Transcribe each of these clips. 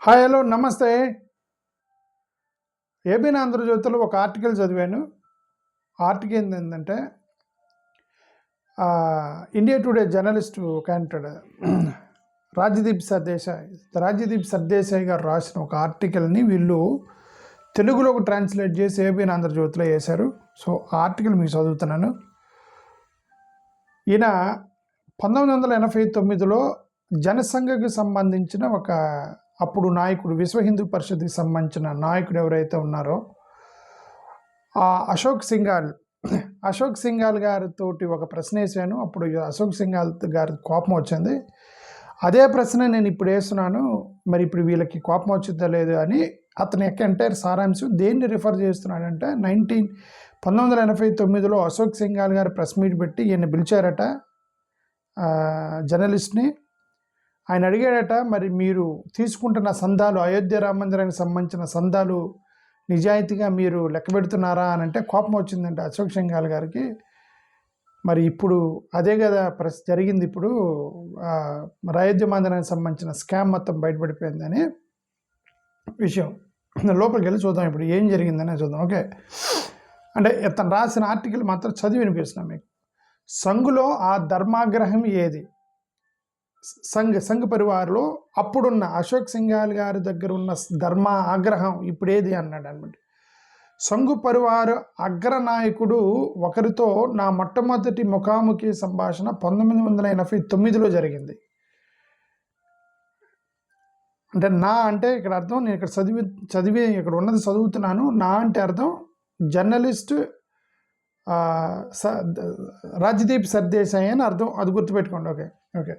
Hi hello నమస్తే. ABN ఆంధ్రజ్యోతిలో ఒక ఆర్టికల్ చదివాను. ఆర్టికల్ ఏంటంటే ఇండియా టుడే జర్నలిస్ట్ ఒక అంటాడు రాజ్యదీప్ సర్దేశాయ్ గారు రాసిన ఒక ఆర్టికల్ని వీళ్ళు తెలుగులోకి ట్రాన్స్లేట్ చేసి ఏబీఎన్ ఆంధ్రజ్యోతిలో వేశారు. సో ఆ ఆర్టికల్ మీకు చదువుతున్నాను. ఈయన 1989లో జనసంఘకు సంబంధించిన ఒక అప్పుడు నాయకుడు, విశ్వ హిందూ పరిషత్కి సంబంధించిన నాయకుడు ఎవరైతే ఉన్నారో అశోక్ సింఘాల్ గారితో ఒక ప్రశ్న వేసాను. అప్పుడు అశోక్ సింఘాల్ గారి కోపం వచ్చింది. అదే ప్రశ్న నేను ఇప్పుడు వేస్తున్నాను, మరి ఇప్పుడు వీళ్ళకి కోపం వచ్చిందా లేదు అని. అతని యొక్క ఎంటైర్ సారాంశం దేన్ని రిఫర్ చేస్తున్నాడంటే 1989లో అశోక్ సింఘాల్ గారు ప్రెస్ మీట్ పెట్టి ఈయన పిలిచారట జర్నలిస్ట్ని. ఆయన అడిగాడట, మరి మీరు తీసుకుంటున్న సందాలు, అయోధ్య రామ మందిరానికి సంబంధించిన సందాలు నిజాయితీగా మీరు లెక్క పెడుతున్నారా అని అంటే కోపం వచ్చిందంటే అశోక్ సింఘాల్ గారికి. మరి ఇప్పుడు అదే కదా జరిగింది. ఇప్పుడు అయోధ్య మందిరానికి సంబంధించిన స్కామ్ మొత్తం బయటపడిపోయిందని విషయం. లోపలికి వెళ్ళి చూద్దాం ఇప్పుడు ఏం జరిగిందనే చూద్దాం. ఓకే, అంటే తను రాసిన ఆర్టికల్ మాత్రం చదివి వినిపిస్తున్నాం మీకు. సంఘులో ఆ ధర్మాగ్రహం ఏది? సంఘ్ పరివార్లో అప్పుడున్న అశోక్ సింఘాల్ గారి దగ్గర ఉన్న ధర్మ ఆగ్రహం ఇప్పుడు ఏది అన్నాడు అనమాట. సంఘు పరివార్ అగ్రనాయకుడు ఒకరితో నా మొట్టమొదటి ముఖాముఖి సంభాషణ 1989లో జరిగింది. అంటే నా అంటే ఇక్కడ అర్థం, నేను ఇక్కడ చదివి ఇక్కడ ఉన్నది చదువుతున్నాను. నా అంటే అర్థం జర్నలిస్ట్ రాజ్యదీప్ సర్దేశాయ్ అని అర్థం. అది గుర్తుపెట్టుకోండి. ఓకే ఓకే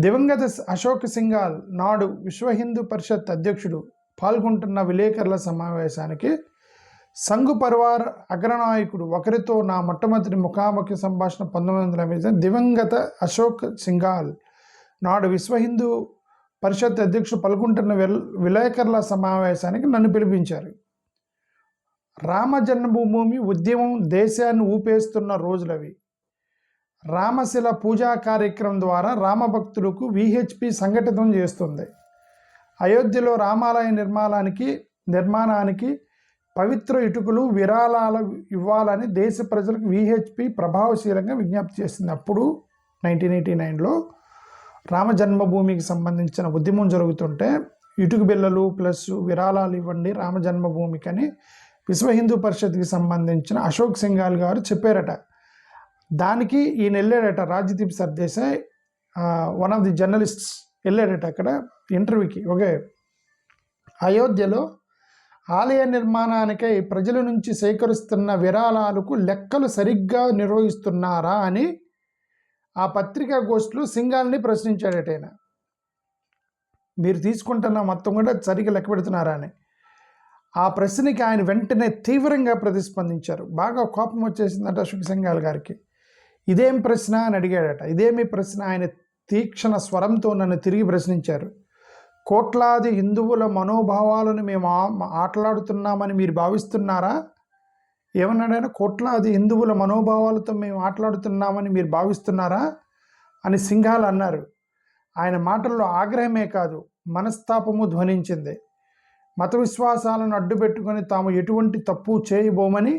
దివంగత అశోక్ సింఘాల్ నాడు విశ్వ హిందూ పరిషత్ అధ్యక్షుడు పాల్గొంటున్న విలేకరుల సమావేశానికి సంఘు పరివార్ అగ్రనాయకుడు ఒకరితో నా మొట్టమొదటి ముఖాముఖి సంభాషణ 1990. దివంగత అశోక్ సింఘాల్ నాడు విశ్వ హిందూ పరిషత్ అధ్యక్షుడు పాల్గొంటున్న విలేకరుల సమావేశానికి నన్ను పిలిపించారు. రామ జన్మభూమి ఉద్యమం దేశాన్ని ఊపేస్తున్న రోజులవి. రామశిల పూజా కార్యక్రమం ద్వారా రామభక్తులకు విహెచ్పి సంఘటితం చేస్తుంది. అయోధ్యలో రామాలయ నిర్మాణానికి పవిత్ర ఇటుకలు విరాళాలు ఇవ్వాలని దేశ ప్రజలకు విహెచ్పి ప్రభావశీలంగా విజ్ఞప్తి చేసింది. అప్పుడు 1989లో రామ జన్మభూమికి సంబంధించిన ఉద్యమం జరుగుతుంటే ఇటుక బిల్లలు ప్లస్ విరాళాలు ఇవ్వండి రామ జన్మభూమికి అని విశ్వ హిందూ పరిషత్కి సంబంధించిన అశోక్ సింఘాల్ గారు చెప్పారట. దానికి ఈయన వెళ్ళాడట, Rajdeep Sardesai one of the journalists వెళ్ళాడట అక్కడ ఇంటర్వ్యూకి. ఓకే, అయోధ్యలో ఆలయ నిర్మాణానికై ప్రజల నుంచి సేకరిస్తున్న విరాళాలకు లెక్కలు సరిగ్గా నిర్వహిస్తున్నారా అని ఆ పత్రికా గోష్ఠిలో సింఘాల్ని ప్రశ్నించాడట. ఆయన మీరు తీసుకుంటున్న మొత్తం కూడా సరిగ్గా లెక్క పెడుతున్నారా అని. ఆ ప్రశ్నకి ఆయన వెంటనే తీవ్రంగా ప్రతిస్పందించారు. బాగా కోపం వచ్చేసిందట అశోక్ సింఘాల్ గారికి. ఇదేం ప్రశ్న అని అడిగాడట. ఇదేమి ప్రశ్న? ఆయన తీక్షణ స్వరంతో నన్ను తిరిగి ప్రశ్నించారు. కోట్లాది హిందువుల మనోభావాలను మేము ఆటలాడుతున్నామని మీరు భావిస్తున్నారా? ఏమన్నాడు ఆయన? కోట్లాది హిందువుల మనోభావాలతో మేము ఆటలాడుతున్నామని మీరు భావిస్తున్నారా అని సింఘాల్ అన్నారు. ఆయన మాటల్లో ఆగ్రహమే కాదు మనస్తాపము ధ్వనించింది. మత విశ్వాసాలను అడ్డుపెట్టుకొని తాము ఎటువంటి తప్పు చేయబోమని,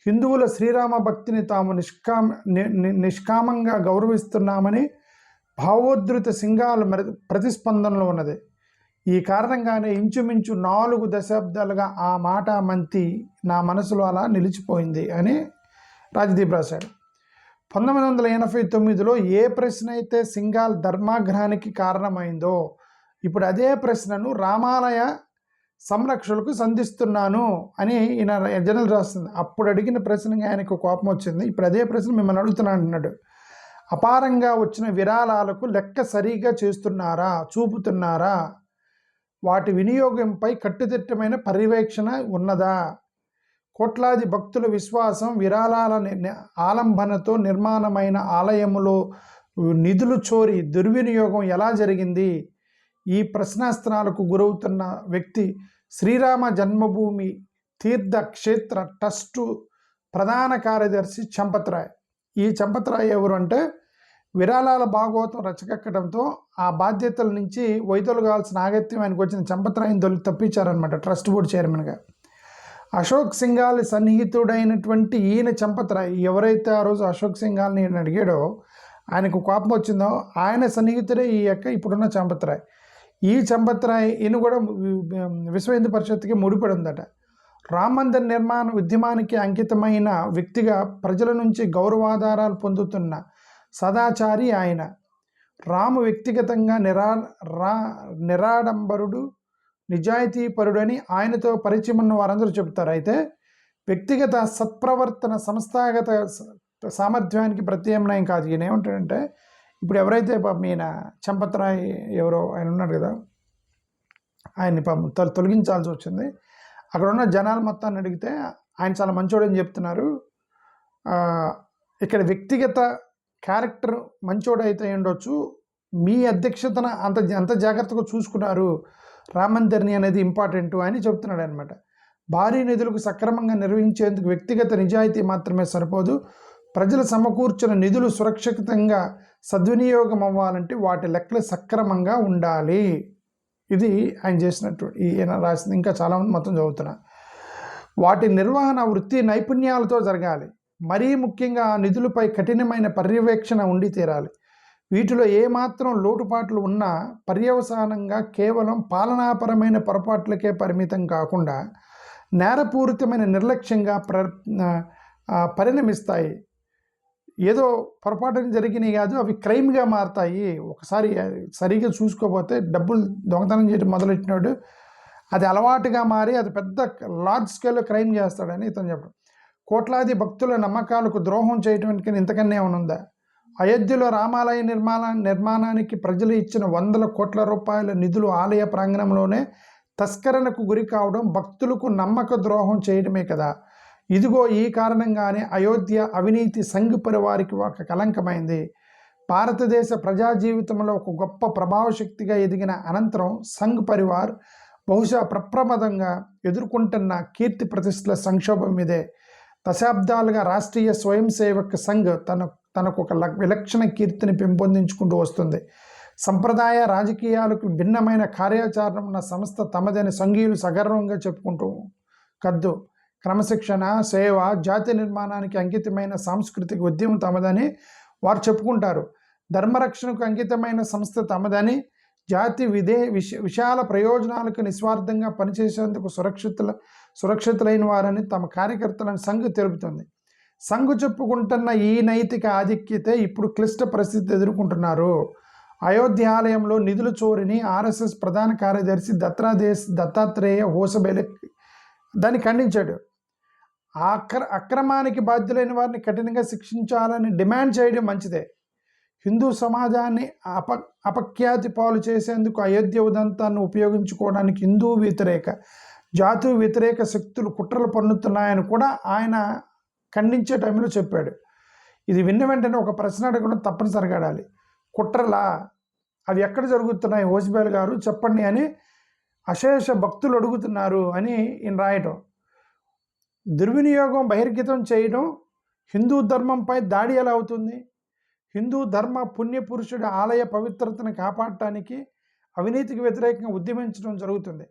హిందువుల శ్రీరామ భక్తిని తాము నిష్కామంగా గౌరవిస్తున్నామని భావోద్ధృత సింఘాల్ ప్రతిస్పందనలో ఉన్నది. ఈ కారణంగానే ఇంచుమించు 4 దశాబ్దాలుగా ఆ మాట మంతి నా మనసులో అలా నిలిచిపోయింది అని రాజ్యదీప్ రాశాడు. 1989లో ఏ ప్రశ్న అయితే సింఘాల్ ధర్మాగ్రహానికి కారణమైందో ఇప్పుడు అదే ప్రశ్నను రామాలయ సంరక్షకులకు సంధిస్తున్నాను అని ఈయన జర్నల్ రాస్తుంది. అప్పుడు అడిగిన ప్రశ్నగా ఆయనకు కోపం వచ్చింది. ఇప్పుడు అదే ప్రశ్న మిమ్మల్ని అడుగుతున్నాను అన్నాడు. అపారంగా వచ్చిన విరాళాలకు లెక్క సరిగా చేస్తున్నారా, చూపుతున్నారా? వాటి వినియోగంపై కట్టుదిట్టమైన పర్యవేక్షణ ఉన్నదా? కోట్లాది భక్తుల విశ్వాసం, విరాళాల ఆలంబనతో నిర్మాణమైన ఆలయములో నిధులు చోరీ, దుర్వినియోగం ఎలా జరిగింది? ఈ ప్రశ్నాస్త్రాలకు గురవుతున్న వ్యక్తి శ్రీరామ జన్మభూమి తీర్థ క్షేత్ర ట్రస్టు ప్రధాన కార్యదర్శి చంపత్ రాయ్. ఈ చంపత్ రాయ్ ఎవరు అంటే విరాళాల భాగోతం రచకెక్కడంతో ఆ బాధ్యతల నుంచి వైదొలగాల్సిన ఆగత్యం ఆయనకు వచ్చిన చంపత్రాయం తప్పించారనమాట ట్రస్ట్ బోర్డు చైర్మన్గా. అశోక్ సింఘాల్ సన్నిహితుడైనటువంటి ఈయన చంపత్రాయ్, ఎవరైతే ఆ రోజు అశోక్ సింఘాల్ని ఈయన అడిగాడో ఆయనకు కోపం వచ్చిందో ఆయన సన్నిహితుడే ఈ యొక్క ఇప్పుడున్న చంపత్రాయ్. ఈ చంపత్రాయ్ ఈయన కూడా విశ్వ హిందూ పరిషత్కి ముడిపడి ఉందట. రామ్ మందిర్ నిర్మాణ ఉద్యమానికి అంకితమైన వ్యక్తిగా ప్రజల నుంచి గౌరవాధారాలు పొందుతున్న సదాచారి ఆయన. రాము వ్యక్తిగతంగా నిరాడంబరుడు, నిజాయితీపరుడు అని ఆయనతో పరిచయం ఉన్న వారందరూ చెబుతారు. అయితే వ్యక్తిగత సత్ప్రవర్తన సంస్థాగత సామర్థ్యానికి ప్రత్యామ్నాయం కాదు. ఈయన ఏమంటాడంటే, ఇప్పుడు ఎవరైతే పాపం ఈయన చంపత్రాయ్ ఎవరో ఆయన ఉన్నాడు కదా, ఆయన్ని పాపం తొలగించాల్సి వచ్చింది. అక్కడ ఉన్న జనాలు మొత్తాన్ని అడిగితే ఆయన చాలా మంచోడని చెప్తున్నారు. ఇక్కడ వ్యక్తిగత క్యారెక్టర్ మంచోడైతే ఉండొచ్చు, మీ అధ్యక్షతన అంత జాగ్రత్తగా చూసుకున్నారు రామ్ మందిర్ని అనేది ఇంపార్టెంట్ అని చెప్తున్నాడు అనమాట. భారీ నిధులకు సక్రమంగా నిర్వహించేందుకు వ్యక్తిగత నిజాయితీ మాత్రమే సరిపోదు, ప్రజలు సమకూర్చిన నిధులు సురక్షితంగా సద్వినియోగం అవ్వాలంటే వాటి లెక్కలు సక్రమంగా ఉండాలి. ఇది ఆయన చేసినట్టు ఈయన రాసింది. ఇంకా చాలామంది మొత్తం చదువుతున్నా. వాటి నిర్వహణ వృత్తి నైపుణ్యాలతో జరగాలి. మరీ ముఖ్యంగా ఆ నిధులపై కఠినమైన పర్యవేక్షణ ఉండి తీరాలి. వీటిలో ఏమాత్రం లోటుపాట్లు ఉన్నా పర్యవసానంగా కేవలం పాలనాపరమైన పొరపాట్లకే పరిమితం కాకుండా నేరపూరితమైన నిర్లక్ష్యంగా పరిణమిస్తాయి. ఏదో పొరపాటున జరిగినాయి కాదు, అవి క్రైమ్గా మారుతాయి. ఒకసారి సరిగ్గా చూసుకోకపోతే డబ్బులు దొంగతనం చేయడం మొదలెట్టినాడు, అది అలవాటుగా మారి అది పెద్ద లార్జ్ స్కేల్లో క్రైమ్ చేస్తాడని ఇతను చెప్పడం. కోట్లాది భక్తుల నమ్మకాలకు ద్రోహం చేయడానికి ఇంతకన్నా ఏమైనా ఉందా? అయోధ్యలో రామాలయ నిర్మాణానికి ప్రజలు ఇచ్చిన 100 కోట్ల రూపాయల నిధులు ఆలయ ప్రాంగణంలోనే తస్కరణకు గురి కావడం భక్తులకు నమ్మక ద్రోహం చేయడమే కదా. ఇదిగో ఈ కారణంగానే అయోధ్య అవినీతి సంఘ్ పరివారికి ఒక కలంకమైంది. భారతదేశ ప్రజా జీవితంలో ఒక గొప్ప ప్రభావశక్తిగా ఎదిగిన అనంతరం సంఘ్ పరివార్ బహుశా ప్రప్రమాదంగా ఎదుర్కొంటున్న కీర్తి ప్రతిష్టల సంక్షోభం ఇదే. దశాబ్దాలుగా రాష్ట్రీయ స్వయం సేవక్ సంఘ్ తనకు ఒక విలక్షణ కీర్తిని పెంపొందించుకుంటూ వస్తుంది. సంప్రదాయ రాజకీయాలకు భిన్నమైన కార్యాచరణ ఉన్న సంస్థ తమదని సంఘీయులు సగర్వంగా చెప్పుకుంటూ కద్దు. క్రమశిక్షణ, సేవ, జాతి నిర్మాణానికి అంకితమైన సాంస్కృతిక ఉద్యమం తమదని వారు చెప్పుకుంటారు. ధర్మరక్షణకు అంకితమైన సంస్థ తమదని, జాతి విశాల ప్రయోజనాలకు నిస్వార్థంగా పనిచేసేందుకు సురక్షితులైన వారని తమ కార్యకర్తలను సంఘ్ తెలుపుతుంది. సంఘ్ చెప్పుకుంటున్న ఈ నైతిక ఆధిక్యతే ఇప్పుడు క్లిష్ట పరిస్థితి ఎదుర్కొంటున్నారు. అయోధ్య ఆలయంలో నిధుల చోరీని ఆర్ఎస్ఎస్ ప్రధాన కార్యదర్శి దత్తాత్రేయ హోసబేలే దాన్ని ఖండించాడు. అక్రమానికి బాధ్యులైన వారిని కఠినంగా శిక్షించాలని డిమాండ్ చేయడం మంచిదే. హిందూ సమాజాన్ని అపఖ్యాతి పాలు చేసేందుకు అయోధ్య ఉదంతాన్ని ఉపయోగించుకోవడానికి హిందూ వ్యతిరేక, జాతు వ్యతిరేక శక్తులు కుట్రలు పన్నుతున్నాయని కూడా ఆయన ఖండించే టైంలో చెప్పాడు. ఇది విన్న వెంటనే ఒక ప్రశ్న అడగడం తప్పనిసరిగా అడాలి. కుట్రలా? అవి ఎక్కడ జరుగుతున్నాయి హోసబేల్ గారు చెప్పండి అని అశేష భక్తులు అడుగుతున్నారు అని ఈయన రాయటం. దుర్వినియోగం బహిర్గతం చేయడం హిందూ ధర్మంపై దాడి ఎలా అవుతుంది? హిందూ ధర్మ పుణ్యపురుషుడి ఆలయ పవిత్రతను కాపాడటానికి అవినీతికి వ్యతిరేకంగా ఉద్యమించడం జరుగుతుంది.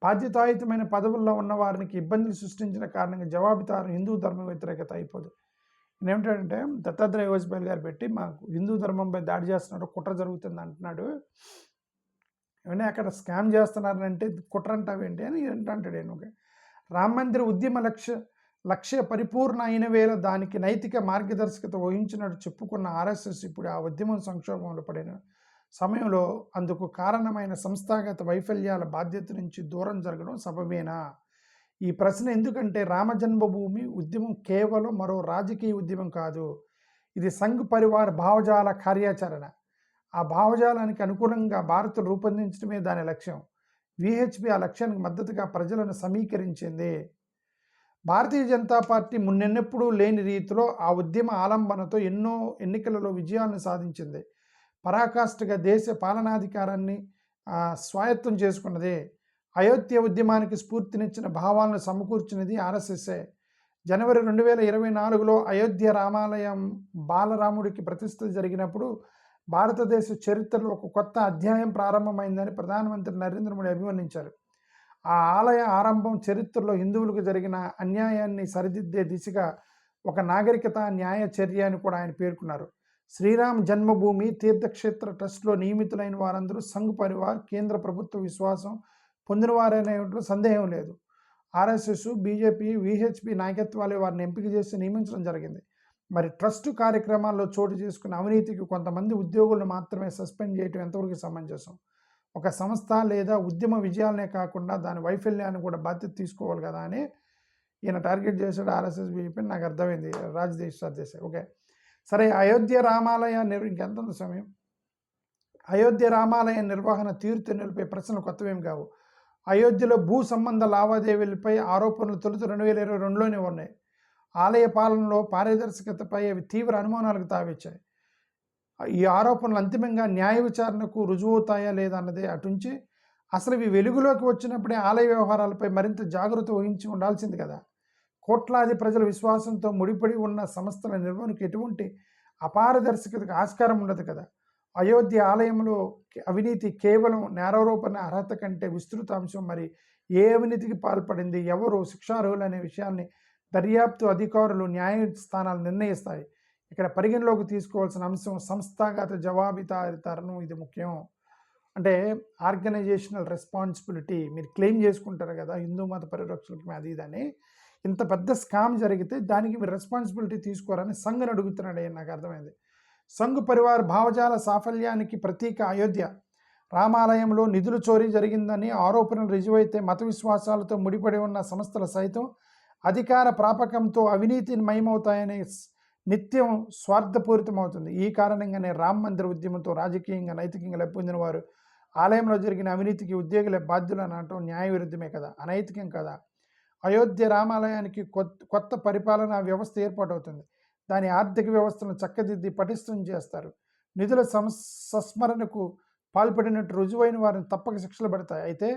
బాధ్యతాయుతమైన పదవుల్లో ఉన్న వారికి ఇబ్బందులు సృష్టించిన కారణంగా జవాబుదారు హిందూ ధర్మ వ్యతిరేకత అయిపోదు. నేనేమిటంటే దత్తాత్రేయ హోసబేల్ గారు పెట్టి మాకు హిందూ ధర్మంపై దాడి చేస్తున్నాడు, కుట్ర జరుగుతుంది అంటున్నాడు. ఏమంటే అక్కడ స్కామ్ చేస్తున్నారంటే కుట్ర అంటావేంటి అని అంటాడు. నేను రామ మందిర ఉద్యమ లక్ష్య పరిపూర్ణ అయిన వేళ దానికి నైతిక మార్గదర్శకత వహించినట్టు చెప్పుకున్న ఆర్ఎస్ఎస్ ఇప్పుడు ఆ ఉద్యమం సంక్షోభంలో పడిన సమయంలో అందుకు కారణమైన సంస్థాగత వైఫల్యాల బాధ్యత నుంచి దూరం జరగడం సబబేనా? ఈ ప్రశ్న ఎందుకంటే రామజన్మభూమి ఉద్యమం కేవలం మరో రాజకీయ ఉద్యమం కాదు. ఇది సంఘ్ పరివార్ భావజాల కార్యాచరణ. ఆ భావజాలానికి అనుగుణంగా భారత్ రూపొందించడమే దాని లక్ష్యం. విహెచ్పి ఆ లక్ష్యానికి మద్దతుగా ప్రజలను సమీకరించింది. భారతీయ జనతా పార్టీ మున్నెన్నెప్పుడూ లేని రీతిలో ఆ ఉద్యమ ఆలంబనతో ఎన్నో ఎన్నికలలో విజయాలను సాధించింది. పరాకాష్ఠగా దేశ పాలనాధికారాన్ని స్వాయత్తం చేసుకున్నది. అయోధ్య ఉద్యమానికి స్ఫూర్తినిచ్చిన భావాలను సమకూర్చినది ఆర్ఎస్ఎస్ఏ. జనవరి 2024లో అయోధ్య రామాలయం బాలరాముడికి ప్రతిష్ఠ జరిగినప్పుడు భారతదేశ చరిత్రలో ఒక కొత్త అధ్యాయం ప్రారంభమైందని ప్రధానమంత్రి నరేంద్ర మోడీ అభివర్ణించారు. ఆ ఆలయ ఆరంభం చరిత్రలో హిందువులకు జరిగిన అన్యాయాన్ని సరిదిద్దే దిశగా ఒక నాగరికత న్యాయ చర్య అని కూడా ఆయన పేర్కొన్నారు. శ్రీరామ్ జన్మభూమి తీర్థక్షేత్ర ట్రస్ట్లో నియమితులైన వారందరూ సంఘ్ పరివార్ కేంద్ర ప్రభుత్వ విశ్వాసం పొందినవారనే సందేహం లేదు. ఆర్ఎస్ఎస్, బీజేపీ, విహెచ్పి నాయకత్వాలే వారిని ఎంపిక చేసి నియమించడం జరిగింది. మరి ట్రస్ట్ కార్యక్రమాల్లో చోటు చేసుకున్న అవినీతికి కొంతమంది ఉద్యోగులను మాత్రమే సస్పెండ్ చేయడం ఎంతవరకు సమంజసం? ఒక సంస్థ లేదా ఉద్యమ విజయాలనే కాకుండా దాని వైఫల్యాన్ని కూడా బాధ్యత తీసుకోవాలి కదా అని ఈయన టార్గెట్ చేశాడు ఆర్ఎస్ఎస్, బీజేపీ. నాకు అర్థమైంది, రాజదేశ్ సర్దేశాయి. ఓకే, సరే. అయోధ్య రామాలయ ఇంకెంత ఉంది సమయం? అయోధ్య రామాలయ నిర్వహణ తీరుతెన్నులపై ప్రశ్నలు కొత్తవేం కావు. అయోధ్యలో భూ సంబంధ లావాదేవీలపై ఆరోపణలు తొలుత 2022లోనే ఉన్నాయి. ఆలయ పాలనలో పారదర్శకతపై అవి తీవ్ర అనుమానాలకు తావిచ్చాయి. ఈ ఆరోపణలు అంతిమంగా న్యాయ విచారణకు రుజువవుతాయా లేదా అన్నదే అటుంచి అసలు ఇవి వెలుగులోకి వచ్చినప్పుడే ఆలయ వ్యవహారాలపై మరింత జాగ్రత్త వహించి ఉండాల్సింది కదా. కోట్లాది ప్రజల విశ్వాసంతో ముడిపడి ఉన్న సంస్థల నిర్వహణకు ఎటువంటి అపారదర్శకతకు ఆస్కారం ఉండదు కదా. అయోధ్య ఆలయంలో అవినీతి కేవలం నేరారోపణ అర్హత కంటే విస్తృత అంశం. మరి ఏ అవినీతికి పాల్పడింది, ఎవరు శిక్షార్హులు అనే విషయాన్ని దర్యాప్తు అధికారులు, న్యాయస్థానాలు నిర్ణయిస్తాయి. ఇక్కడ పరిగణలోకి తీసుకోవాల్సిన అంశం సంస్థాగత జవాబుదారీతనం. ఇది ముఖ్యం. అంటే ఆర్గనైజేషనల్ రెస్పాన్సిబిలిటీ. మీరు క్లెయిమ్ చేసుకుంటారు కదా హిందూ మత పరిరక్షణకి అది ఇదని. ఇంత పెద్ద స్కామ్ జరిగితే దానికి మీరు రెస్పాన్సిబిలిటీ తీసుకోరని సంఘ్ని అడుగుతున్నాడు. నాకు అర్థమైంది. సంఘ్ పరివార్ భావజాల సాఫల్యానికి ప్రతీక అయోధ్య రామాలయంలో నిధులు చోరీ జరిగిందని ఆరోపణలు రుజువైతే మత విశ్వాసాలతో ముడిపడి ఉన్న సంస్థలు సైతం అధికార ప్రాపకంతో అవినీతిని మయమవుతాయనే నిత్యం స్వార్థపూరితమవుతుంది. ఈ కారణంగానే రామ్ మందిర ఉద్యమంతో రాజకీయంగా నైతికంగా లెప్పొందిన వారు ఆలయంలో జరిగిన అవినీతికి ఉద్యోగులే బాధ్యులు అని అనటం న్యాయ విరుద్ధమే కదా, అనైతికం కదా. అయోధ్య రామాలయానికి కొత్త పరిపాలనా వ్యవస్థ ఏర్పాటవుతుంది. దాని ఆర్థిక వ్యవస్థను చక్కదిద్ది పటిష్టం చేస్తారు. నిధుల సంస్మరణకు పాల్పడినట్టు రుజువైన వారిని తప్పక శిక్షలు పడతాయి. అయితే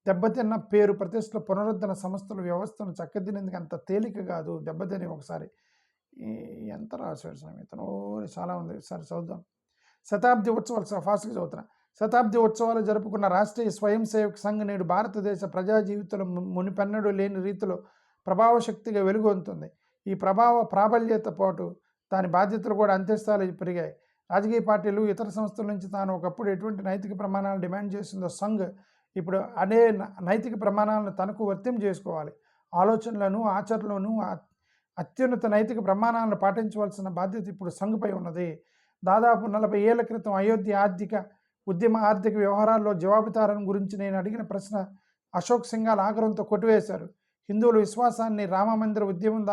దెబ్బతిన్న పేరు ప్రతిష్టల పునరుద్ధరణ సంస్థల వ్యవస్థను చక్కదినేందుకు అంత తేలిక కాదు. దెబ్బతిని ఒకసారి ఎంత రాశాడు సమేతను చాలా ఉంది. సరే చదువుదాం. శతాబ్ది ఉత్సవాలు ఫాస్ట్గా చదువుతున్నా. శతాబ్ది ఉత్సవాలు జరుపుకున్న రాష్ట్రీయ స్వయం సేవక్ సంఘ్ నేడు భారతదేశ ప్రజా జీవితంలో మునిపెన్నడూ లేని రీతిలో ప్రభావశక్తిగా వెలుగొందుతుంది. ఈ ప్రాబల్యత పాటు దాని బాధ్యతలు కూడా అంత్యస్థాయిలో పెరిగాయి. రాజకీయ పార్టీలు, ఇతర సంస్థల నుంచి తాను ఒకప్పుడు ఎటువంటి నైతిక ప్రమాణాలను డిమాండ్ చేసిందో సంఘ్ ఇప్పుడు అనే నైతిక ప్రమాణాలను తనకు వర్తింప చేసుకోవాలి. ఆలోచనలను, ఆచరణలను, అత్యున్నత నైతిక ప్రమాణాలను పాటించవలసిన బాధ్యత ఇప్పుడు సంఘ్పై ఉన్నది. దాదాపు 40 ఏళ్ల క్రితం అయోధ్య ఆర్థిక వ్యవహారాల్లో జవాబుదారీతనం గురించి నేను అడిగిన ప్రశ్న అశోక్ సింఘాల్ ఆగ్రహంతో కొట్టివేశారు. హిందువుల విశ్వాసాన్ని రామమందిర ఉద్యమం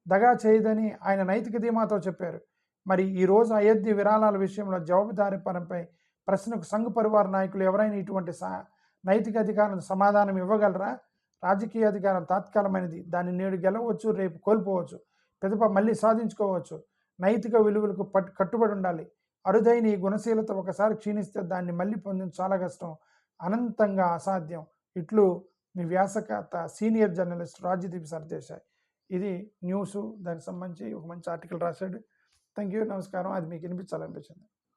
దగా చేయదని ఆయన నైతిక ధీమాతో చెప్పారు. మరి ఈరోజు అయోధ్య విరాళాల విషయంలో జవాబుదారీతనంపై ప్రశ్నకు సంఘ్ పరివార్ నాయకులు ఎవరైనా ఇటువంటి నైతిక అధికారం సమాధానం ఇవ్వగలరా? రాజకీయ అధికారం తాత్కాలమైనది. దాన్ని నేడు గెలవచ్చు, రేపు కోల్పోవచ్చు, పిదప మళ్ళీ సాధించుకోవచ్చు. నైతిక విలువలకు కట్టుబడి ఉండాలి. అరుదైన ఈ గుణశీలత ఒకసారి క్షీణిస్తే దాన్ని మళ్ళీ పొందడం చాలా కష్టం, అనంతంగా అసాధ్యం. ఇట్లు మీ వ్యాసకర్త సీనియర్ జర్నలిస్ట్ రాజదీప్ సర్దేశాయ్. ఇది న్యూస్, దానికి సంబంధించి ఒక మంచి ఆర్టికల్ రాశాడు. థ్యాంక్ యూ, నమస్కారం. అది మీకు వినిపించాలనిపించింది.